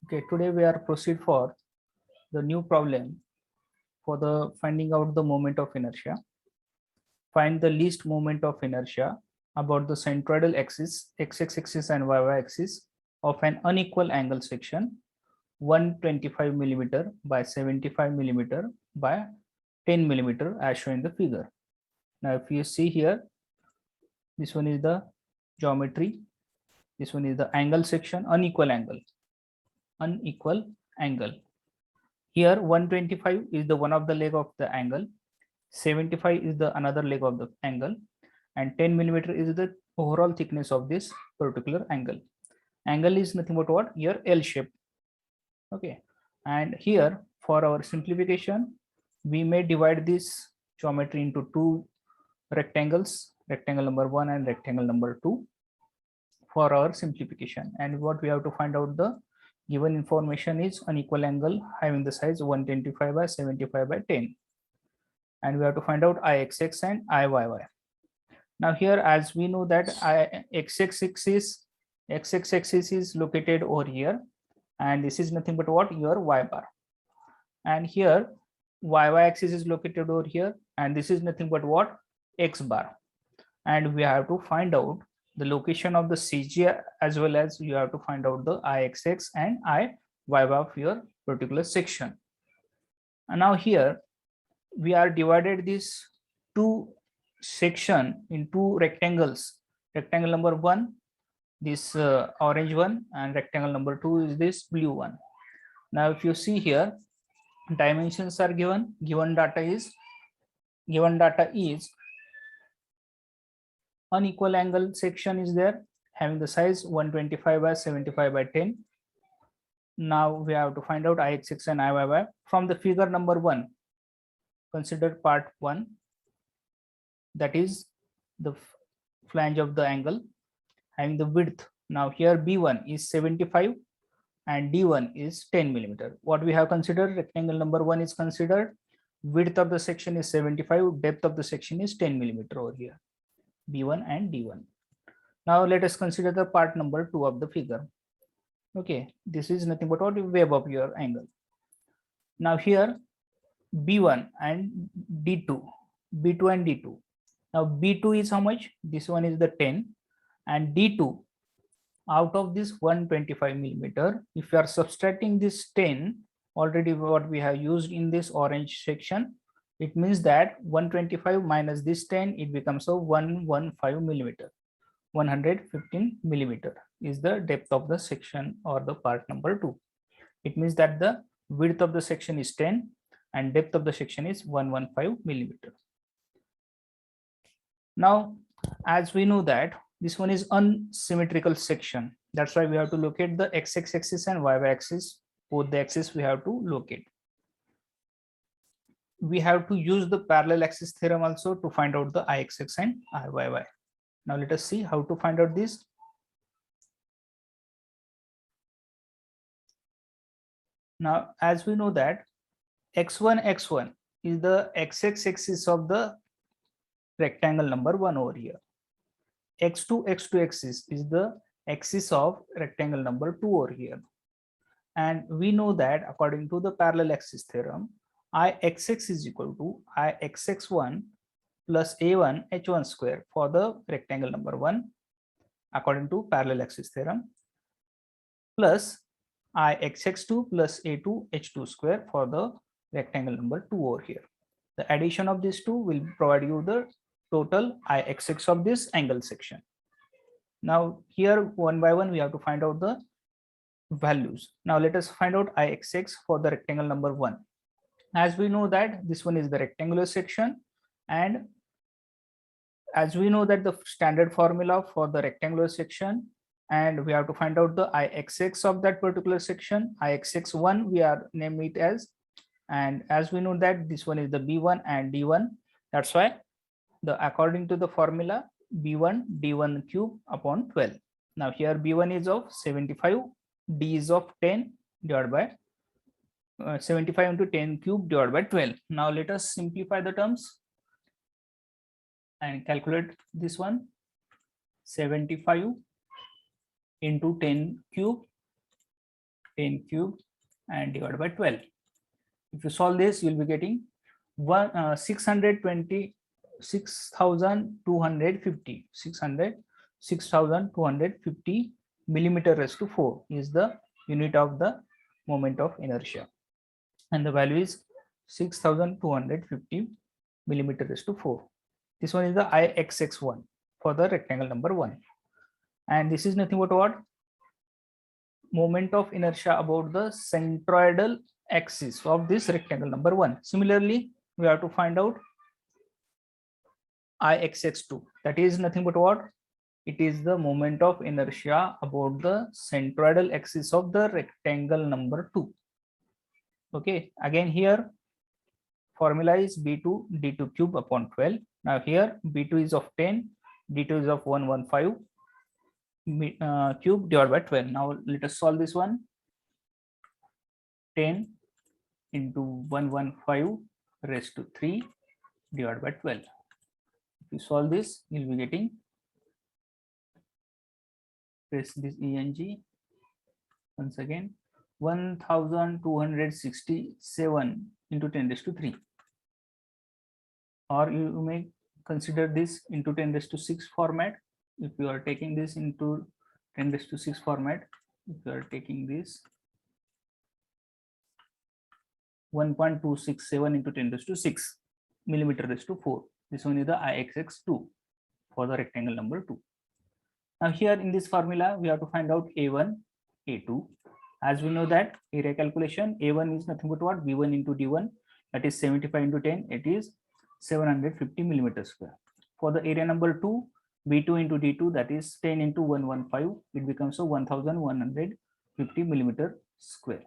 Okay, today we are proceed for the new problem for the finding out the moment of inertia. Find the least moment of inertia about the centroidal axis, x-axis and y-y axis of an unequal angle section 125 millimeter by 75 millimeter by 10 millimeter as shown in the figure. Now, if you see here, this one is the geometry, this one is the angle section, unequal angle. Here 125 is the one of the leg of the angle, 75 is the another leg of the angle, and 10 millimeter is the overall thickness of this particular angle. Angle is nothing but what? Your L shape. Okay, and here for our simplification, we may divide this geometry into two rectangles, rectangle number 1 and rectangle number 2 for our simplification. And what we have to find out, the given information is unequal angle having the size 125 by 75 by 10, and we have to find out Ixx and Iyy. Now here, as we know that x-axis is located over here, and this is nothing but what? Your y bar. And here y axis is located over here, and this is nothing but what? X bar. And we have to find out the location of the CG, as well as you have to find out the Ixx and Iyy of your particular section. And now here we are divided this two section in two rectangles. Rectangle number 1, this orange one, and rectangle number 2 is this blue one. Now if you see here, dimensions are given. Given data is unequal angle section is there, having the size 125 by 75 by 10. Now we have to find out Ixx and Iyy from the figure number 1. Consider part 1, that is the flange of the angle having the width. Now here B1 is 75 and D1 is 10 millimeter. What we have considered, rectangle number 1 is considered, width of the section is 75, depth of the section is 10 millimeter over here, B1 and D1. Now let us consider the part number 2 of the figure. Okay, this is nothing but what? Web of your angle. Now here B1 and D2, B2 and D2. Now B2 is how much? This one is the 10, and D2, out of this 125 millimeter, if you are subtracting this 10, already what we have used in this orange section, it means that 125 minus this 10, it becomes a 115 millimeter. 115 millimeter is the depth of the section or the part number 2. It means that the width of the section is 10 and depth of the section is 115 millimeter. Now, as we know that this one is unsymmetrical section, that's why we have to locate the x-axis and y axis. Both the axis we have to locate. We have to use the parallel axis theorem also to find out the Ixx and Iyy. Now let us see how to find out this. Now, as we know that x1 is the x-axis of the rectangle number 1 over here. x2 axis is the axis of rectangle number 2 over here. And we know that according to the parallel axis theorem, Ixx is equal to Ixx1 plus a1 h1 square for the rectangle number 1 according to parallel axis theorem, plus Ixx2 plus a2 h2 square for the rectangle number 2 over here. The addition of these two will provide you the total Ixx of this angle section. Now here one by one we have to find out the values. Now let us find out Ixx for the rectangle number 1. As we know that this one is the rectangular section, and as we know that the standard formula for the rectangular section, and we have to find out the Ixx of that particular section. Ixx1 we are name it as, and as we know that this one is the B1 and D1, that's why the according to the formula B1 D1 cube upon 12. Now here B1 is of 75, D is of 10 divided by 75 into 10 cube divided by 12. Now let us simplify the terms and calculate this one. 75 into 10 cube 10 cube and divided by 12. If you solve this, you'll be getting 6,250 millimeter raised to 4 is the unit of the moment of inertia, and the value is 6,250 millimeter raised to 4. This one is the IXX1 for the rectangle number 1, and this is nothing but what? Moment of inertia about the centroidal axis of this rectangle number 1. Similarly, we have to find out IXX2. That is nothing but what? It is the moment of inertia about the centroidal axis of the rectangle number 2. Okay, again here formula is B2 D2 cube upon 12. Now here B2 is of 10, D2 is of 115 cube divided by 12. Now let us solve this one. 10 into 115 raised to 3 divided by 12. If you solve this, you'll be getting, press this ENG once again, 1267 into 10 raised to 3, or you may consider this into 10 raised to 6 format. If you are taking this into 10 raised to 6 format, if you are taking this 1.267 into 10 raised to 6 millimeter raised to 4. This one is the IXX2 for the rectangle number 2. Now here in this formula, we have to find out A1, A2. As we know that area calculation, A1 is nothing but what? V1 into D1, that is 75 into 10, it is 750 millimeter square. For the area number 2, V2 into D2, that is 10 into 115, it becomes a 1150 millimeter square.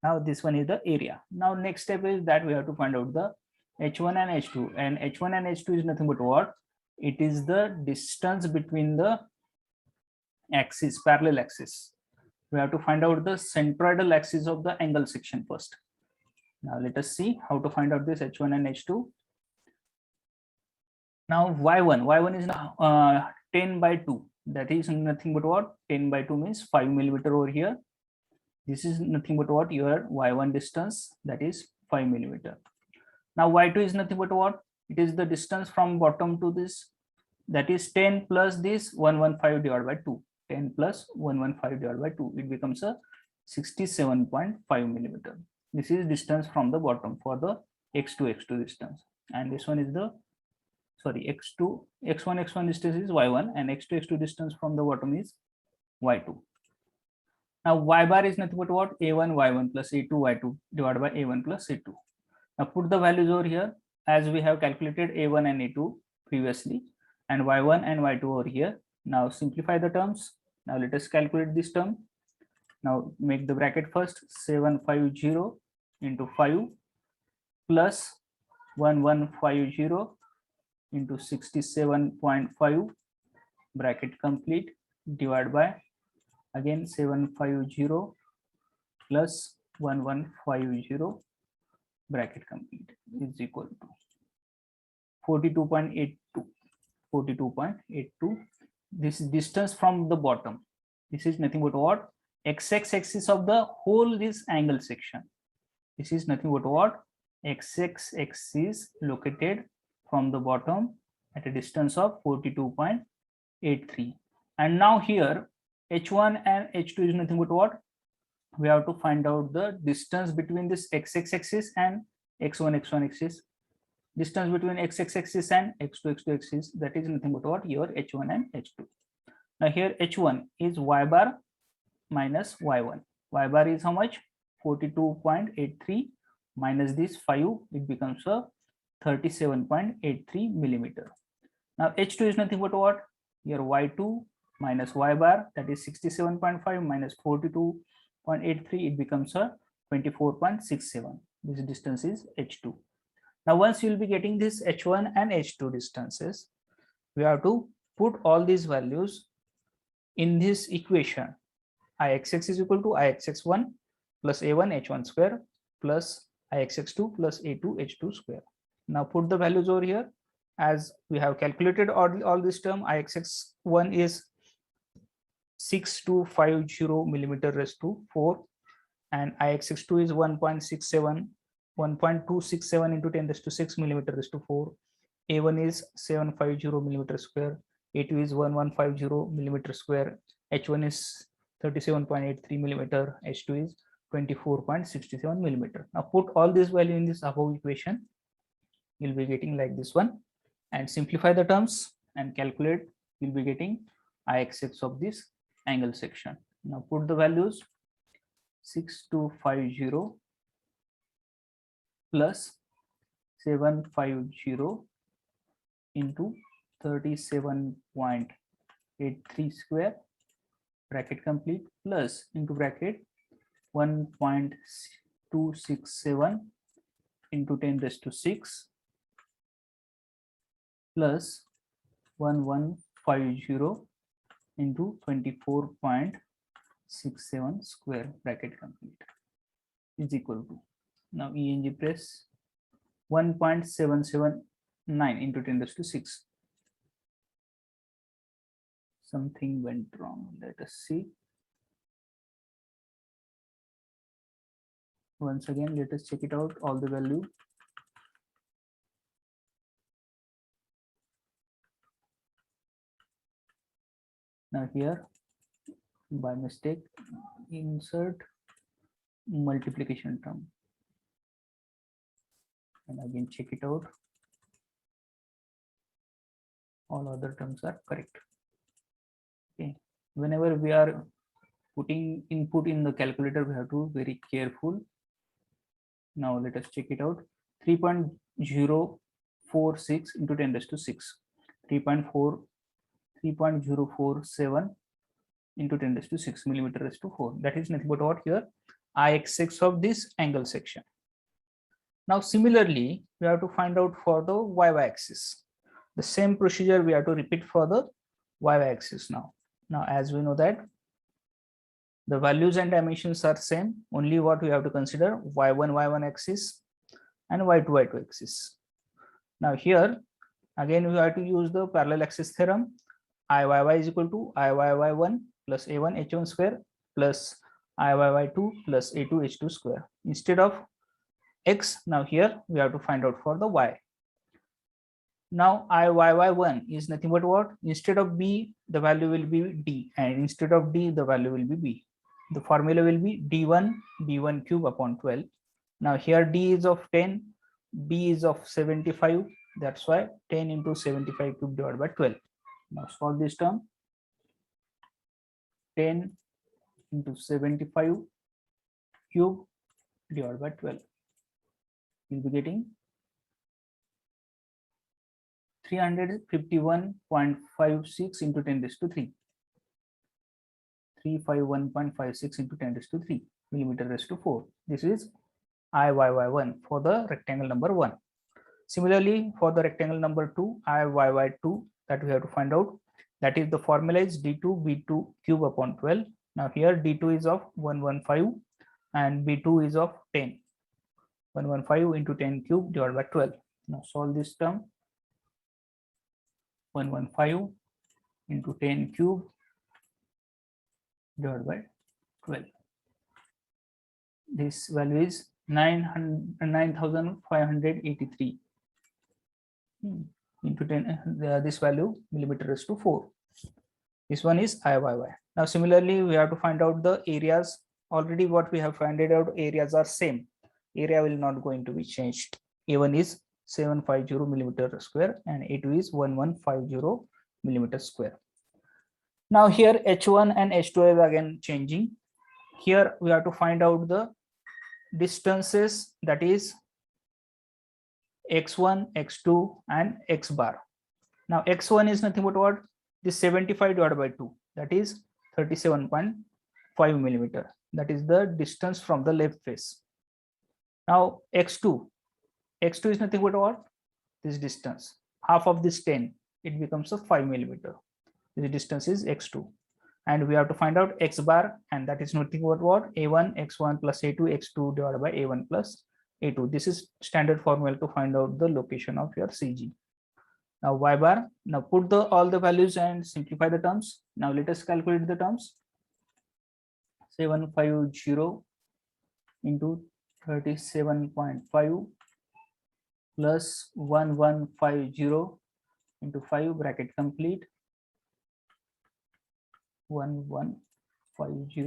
Now this one is the area. Now next step is that we have to find out the H1 and H2, and H1 and H2 is nothing but what? It is the distance between the axis, parallel axis. We have to find out the centroidal axis of the angle section first. Now let us see how to find out this H1 and H2. Now y1 is 10 by 2, that is nothing but what? 10 by 2 means 5 millimeter over here. This is nothing but what? Your y1 distance, that is 5 millimeter. Now y2 is nothing but what? It is the distance from bottom to this, that is 10 plus this 115 divided by 2. 10 plus 115 divided by 2, it becomes a 67.5 millimeter. This is distance from the bottom for the x2 distance, and this one is the x1 distance is y1, and x2 distance from the bottom is y2. Now y bar is nothing but what? A1 y1 plus A2 y2 divided by A1 plus A2. Now put the values over here, as we have calculated A1 and A2 previously, and y1 and y2 over here. Now simplify the terms. Now let us calculate this term. Now make the bracket first. 750 into 5 plus 1150 into 67.5, bracket complete, divided by again 750 plus 1150, bracket complete, is equal to 42.82. This is distance from the bottom. This is nothing but what? X-axis axis of the whole this angle section. This is nothing but what? X-axis axis located from the bottom at a distance of 42.83. And now here H1 and H2 is nothing but what? We have to find out the distance between this x-axis axis and x1 axis. Distance between x-axis axis and x2 axis, that is nothing but what? Your H1 and H2. Now here H1 is y bar minus y1. Y bar is how much? 42.83 minus this 5, it becomes a 37.83 millimeter. Now H2 is nothing but what? Your y2 minus y bar, that is 67.5 minus 42.83, it becomes a 24.67. This distance is H2. Now once you will be getting this H1 and H2 distances, we have to put all these values in this equation. Ixx is equal to Ixx1 plus A1 H1 square plus Ixx2 plus A2 H2 square. Now put the values over here. As we have calculated all this term, Ixx1 is 6250 millimeter raised to 4, and Ix2 is 1.67, 1.267 into 10 raised to 6 millimeter raised to 4. A1 is 750 millimeter square. A2 is 1150 millimeter square. H1 is 37.83 millimeter. H2 is 24.67 millimeter. Now put all this value in this above equation. You'll be getting like this one, and simplify the terms and calculate. You'll be getting Ix of this angle section. Now put the values. 6250 plus 750 into 37.83 square, bracket complete, plus into bracket 1.267 into 10 raised to 6 plus 1150 into 24.67 square, bracket complete, is equal to, now ENG press, 1.779 into 10 raised to 6. Something went wrong. Let us see. Once again, let us check it out, all the value. Now here, by mistake, insert multiplication term. And again, check it out. All other terms are correct. Okay. Whenever we are putting input in the calculator, we have to be very careful. Now let us check it out. 3.046 into 10 raised to 6. 3.047 into 10 raised to 6 millimeter raised to 4. That is nothing but what here? Ix of this angle section. Now similarly, we have to find out for the y-axis. The same procedure we have to repeat for the y-axis now. Now as we know that the values and dimensions are same, only what we have to consider y1 axis and y2 axis. Now here again we have to use the parallel axis theorem. Iyy is equal to Iyy1 plus a1 h1 square plus Iyy2 plus a2 h2 square. Instead of x, now here we have to find out for the y. Now Iyy1 is nothing but what? Instead of b, the value will be d, and instead of d, the value will be b. The formula will be d1 cube upon 12. Now here d is of 10, b is of 75. That's why 10 into 75 cube divided by 12. Now solve this term. 10 into 75 cube divided by 12. You'll be getting 351.56 into 10 raised to 3. 351.56 into 10 raised to 3 millimeter raised to 4. This is Iyy1 for the rectangle number 1. Similarly, for the rectangle number 2, Iyy2, that we have to find out. That is, the formula is d2 b2 cube upon 12. Now here d2 is of 115 and b2 is of 10. 115 into 10 cube divided by 12. Now solve this term. 115 into 10 cube divided by 12. This value is 9,583 into 10. This value millimeter raised to 4. This one is Iyy. Now similarly, we have to find out the areas. Already what we have found out, areas are same. Area will not going to be changed. A1 is 750 millimeter square and A2 is 1150 millimeter square. Now here H1 and H2 is again changing. Here we have to find out the distances, that is x1, x2 and x bar. Now x1 is nothing but what? This 75 divided by 2, that is 37.5 millimeter. That is the distance from the left face. Now x2 is nothing but what? This distance, half of this 10, it becomes a 5 millimeter. The distance is x2, and we have to find out x bar, and that is nothing but what? A1 x1 plus a2 x2 divided by a1 plus a2. This is standard formula to find out the location of your CG. Now y bar, now put the all the values and simplify the terms. Now let us calculate the terms. 750 into 37.5 plus 1150 into 5 bracket complete 1150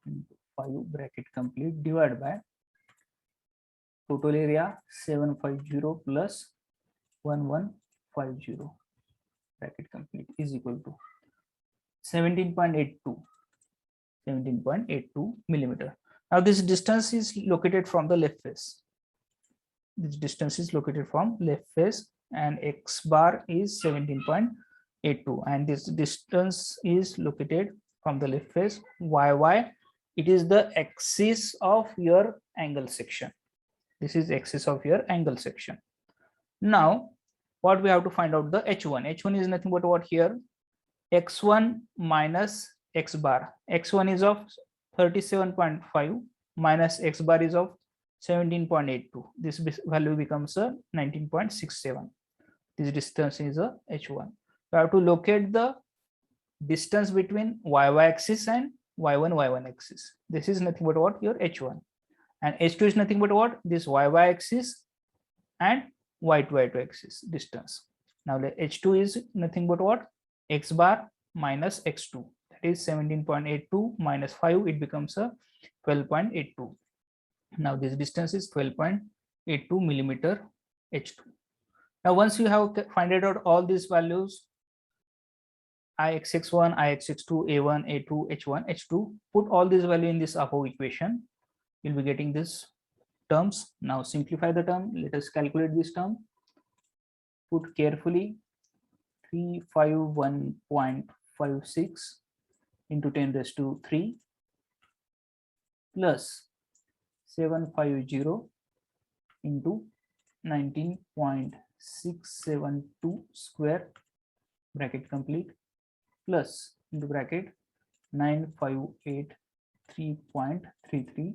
into 5 bracket complete divided by total area 750 plus 1150 bracket complete is equal to 17.82 millimeter. Now this distance is located from the left face. This distance is located from left face and x bar is 17.82 and this distance is located from the left face. Yy, it is the axis of your angle section. This is axis of your angle section. Now what we have to find out the h1. H1 is nothing but what here, x1 minus x bar. X1 is of 37.5 minus x bar is of 17.82. This value becomes a 19.67. This distance is a h1. We have to locate the distance between y axis and y1 axis. This is nothing but what, your h1, and h2 is nothing but what, this y axis and y2 axis distance. Now the h2 is nothing but what, x bar minus x2, that is 17.82 minus 5, it becomes a 12.82. Now this distance is 12.82 millimeter h2. Now once you have find out all these values, ixx1, ixx2, a1, a2, h1, h2, put all these value in this above equation, you'll be getting this terms. Now simplify the term. Let us calculate this term. Put carefully 351.56 into 10 raised to 3 plus 750 into 19.672 square bracket complete plus into bracket 9583.33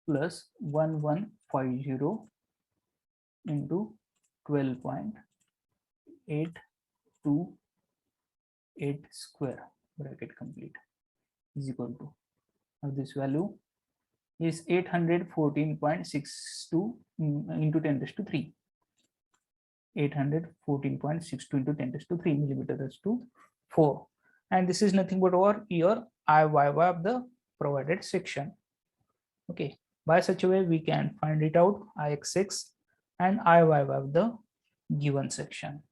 plus 1150 into 12.828 square bracket complete is equal to, now this value is 814.62 into 10 raised to 3. 814.62 into 10 raised to 3 millimeter raised to 4, and this is nothing but over your Iyy of the provided section. Okay, by such a way we can find it out Ixx and Iyy of the given section.